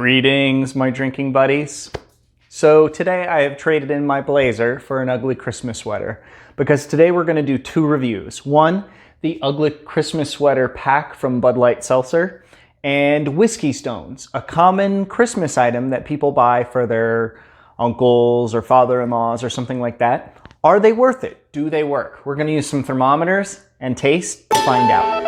Greetings, my drinking buddies. So today I have traded in my blazer for an ugly Christmas sweater because today we're going to do two reviews. One, the ugly Christmas sweater pack from Bud Light Seltzer, and whiskey stones, a common Christmas item that people buy for their uncles or father-in-laws or something like that. Are they worth it? Do they work? We're going to use some thermometers and taste to find out.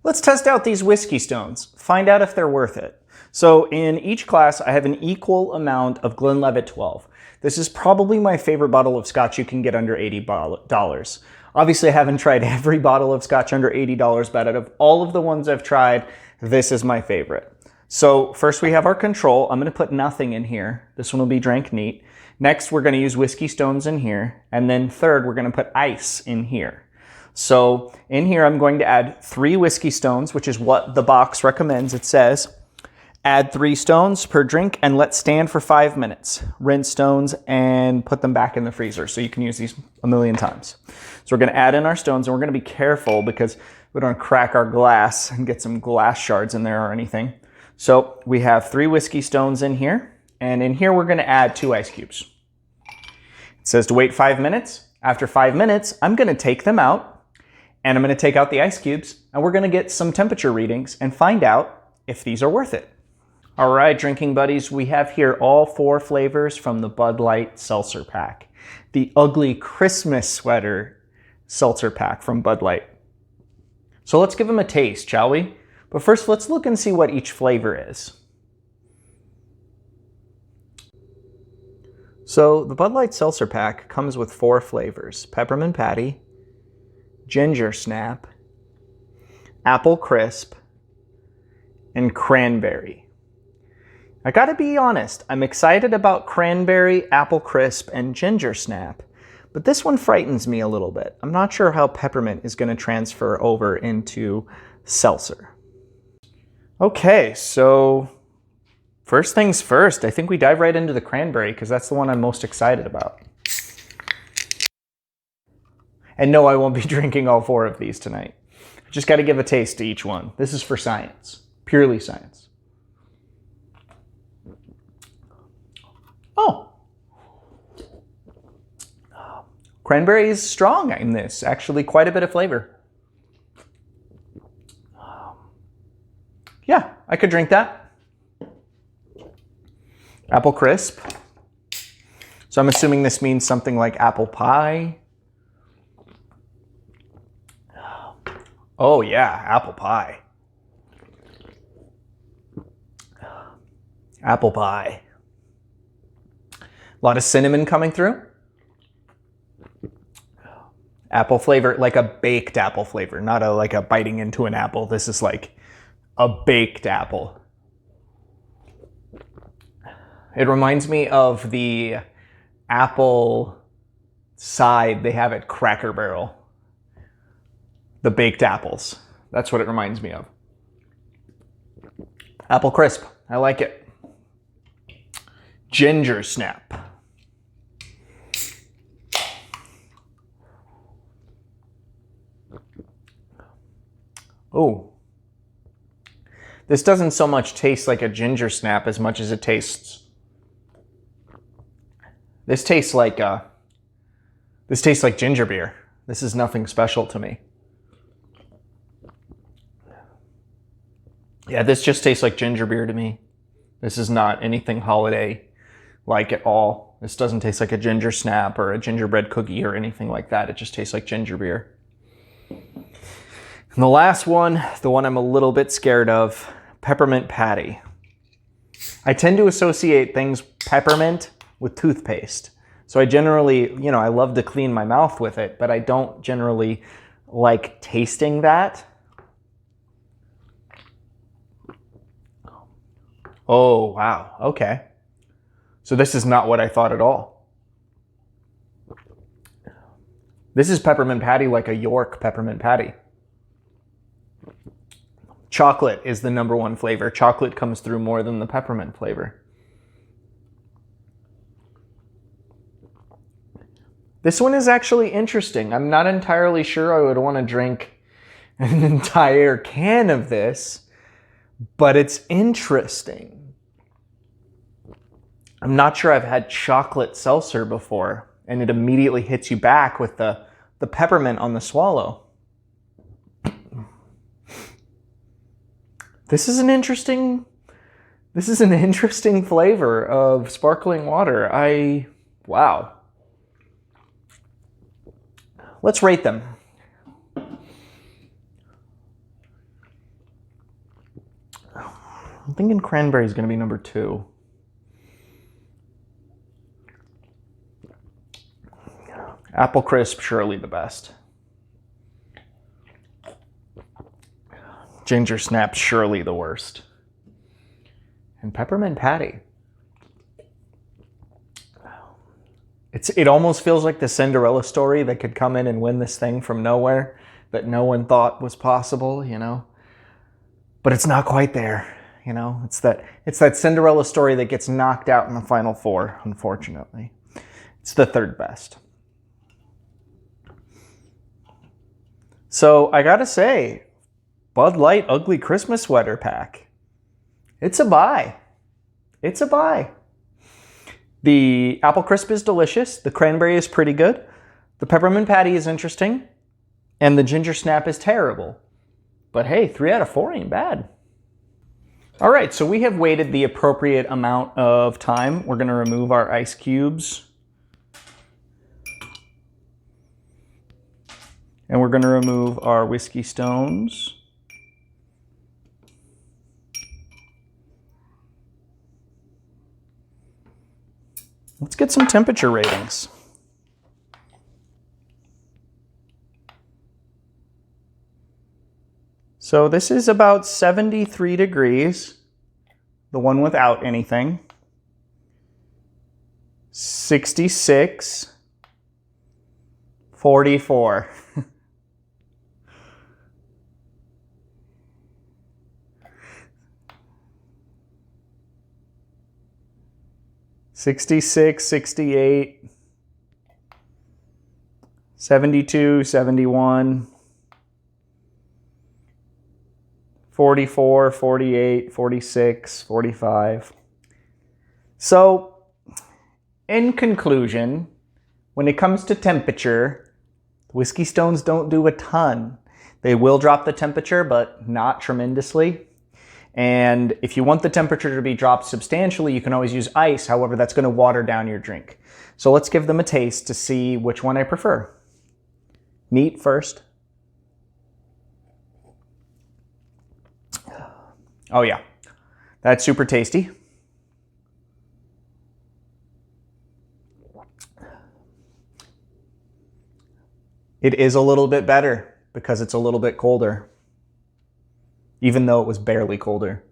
Let's test out these whiskey stones, find out if they're worth it. So in each glass, I have an equal amount of Glenlivet 12. This is probably my favorite bottle of scotch you can get under $80. Obviously, I haven't tried every bottle of scotch under $80, but out of all of the ones I've tried, this is my favorite. So first we have our control. I'm going to put nothing in here. This one will be drank neat. Next, we're going to use whiskey stones in here. And then third, we're going to put ice in here. So in here, I'm going to add 3 whiskey stones, which is what the box recommends. It says, add 3 stones per drink and let stand for 5 minutes. Rinse stones and put them back in the freezer so you can use these a million times. So we're going to add in our stones and we're going to be careful because we don't crack our glass and get some glass shards in there or anything. So we have 3 whiskey stones in here, and in here we're going to add 2 ice cubes. It says to wait 5 minutes. After 5 minutes, I'm going to take them out. And I'm going to take out the ice cubes, and we're going to get some temperature readings and find out if these are worth it. All right, drinking buddies, we have here all 4 flavors from the Bud Light Seltzer pack. The ugly Christmas sweater seltzer pack from Bud Light. So let's give them a taste, shall we? But first, let's look and see what each flavor is. So the Bud Light Seltzer pack comes with 4 flavors: Peppermint Patty, Ginger Snap, Apple Crisp, and Cranberry. I gotta be honest, I'm excited about Cranberry, Apple Crisp, and Ginger Snap, but this one frightens me a little bit. I'm not sure how Peppermint is gonna transfer over into Seltzer. Okay, so first things first, I think we dive right into the Cranberry because that's the one I'm most excited about. And no, I won't be drinking all 4 of these tonight. I just got to give a taste to each one. This is for science, purely science. Oh. Cranberry is strong in this, actually quite a bit of flavor. Yeah, I could drink that. Apple Crisp. So I'm assuming this means something like apple pie. Oh yeah, apple pie. Apple pie. A lot of cinnamon coming through. Apple flavor, like a baked apple flavor, not like a biting into an apple. This is like a baked apple. It reminds me of the apple side they have at Cracker Barrel. The baked apples. That's what it reminds me of. Apple Crisp. I like it. Ginger Snap. Oh. This doesn't so much taste like a Ginger Snap as much as it tastes... This tastes like ginger beer. This is nothing special to me. Yeah, this just tastes like ginger beer to me. This is not anything holiday-like at all. This doesn't taste like a ginger snap or a gingerbread cookie or anything like that. It just tastes like ginger beer. And the last one, the one I'm a little bit scared of, Peppermint Patty. I tend to associate things peppermint with toothpaste. So I generally, I love to clean my mouth with it, but I don't generally like tasting that. Oh, wow. Okay. So this is not what I thought at all. This is Peppermint Patty like a York Peppermint Patty. Chocolate is the #1 flavor. Chocolate comes through more than the peppermint flavor. This one is actually interesting. I'm not entirely sure I would want to drink an entire can of this, but it's interesting. I'm not sure I've had chocolate seltzer before, and it immediately hits you back with the peppermint on the swallow. This is an interesting flavor of sparkling water. Wow. Let's rate them. I'm thinking cranberry is going to be number 2. Apple crisp, surely the best. Ginger snap, surely the worst. And peppermint patty. It almost feels like the Cinderella story that could come in and win this thing from nowhere, that no one thought was possible, you know? But it's not quite there, you know? It's that Cinderella story that gets knocked out in the final 4, unfortunately. It's the 3rd best. So I gotta say, Bud Light Ugly Christmas Sweater Pack. It's a buy. It's a buy. The apple crisp is delicious. The cranberry is pretty good. The peppermint patty is interesting. And the ginger snap is terrible. But hey, 3 out of 4 ain't bad. All right, so we have waited the appropriate amount of time. We're gonna remove our ice cubes. And we're gonna remove our whiskey stones. Let's get some temperature ratings. So this is about 73 degrees, the one without anything. 66, 44. 66, 68, 72, 71, 44, 48, 46, 45. So, in conclusion, when it comes to temperature, whiskey stones don't do a ton. They will drop the temperature, but not tremendously. And if you want the temperature to be dropped substantially, you can always use ice. However, that's going to water down your drink. So let's give them a taste to see which one I prefer. Neat first. Oh yeah, that's super tasty. It is a little bit better because it's a little bit colder, even though it was barely colder.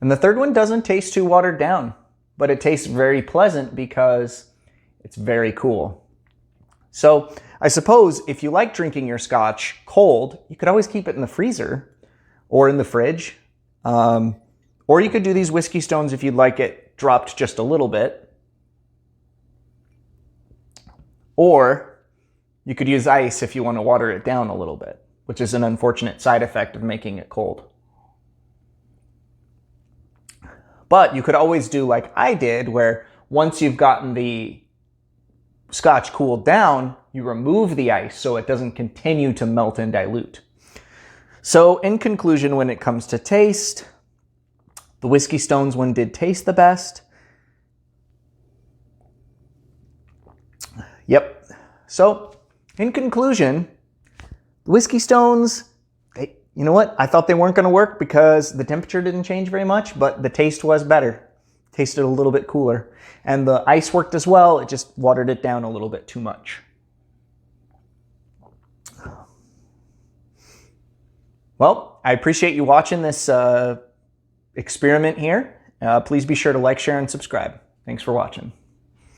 And the third one doesn't taste too watered down, but it tastes very pleasant because it's very cool. So I suppose if you like drinking your scotch cold, you could always keep it in the freezer or in the fridge. Or you could do these whiskey stones if you'd like it dropped just a little bit. Or you could use ice if you want to water it down a little bit, which is an unfortunate side effect of making it cold. But you could always do like I did, where once you've gotten the scotch cooled down, you remove the ice so it doesn't continue to melt and dilute. So in conclusion, when it comes to taste, the whiskey stones one did taste the best. Yep. So in conclusion, the whiskey stones, you know what? I thought they weren't going to work because the temperature didn't change very much, but the taste was better. Tasted a little bit cooler. And the ice worked as well. It just watered it down a little bit too much. Well, I appreciate you watching this experiment here. Please be sure to like, share, and subscribe. Thanks for watching.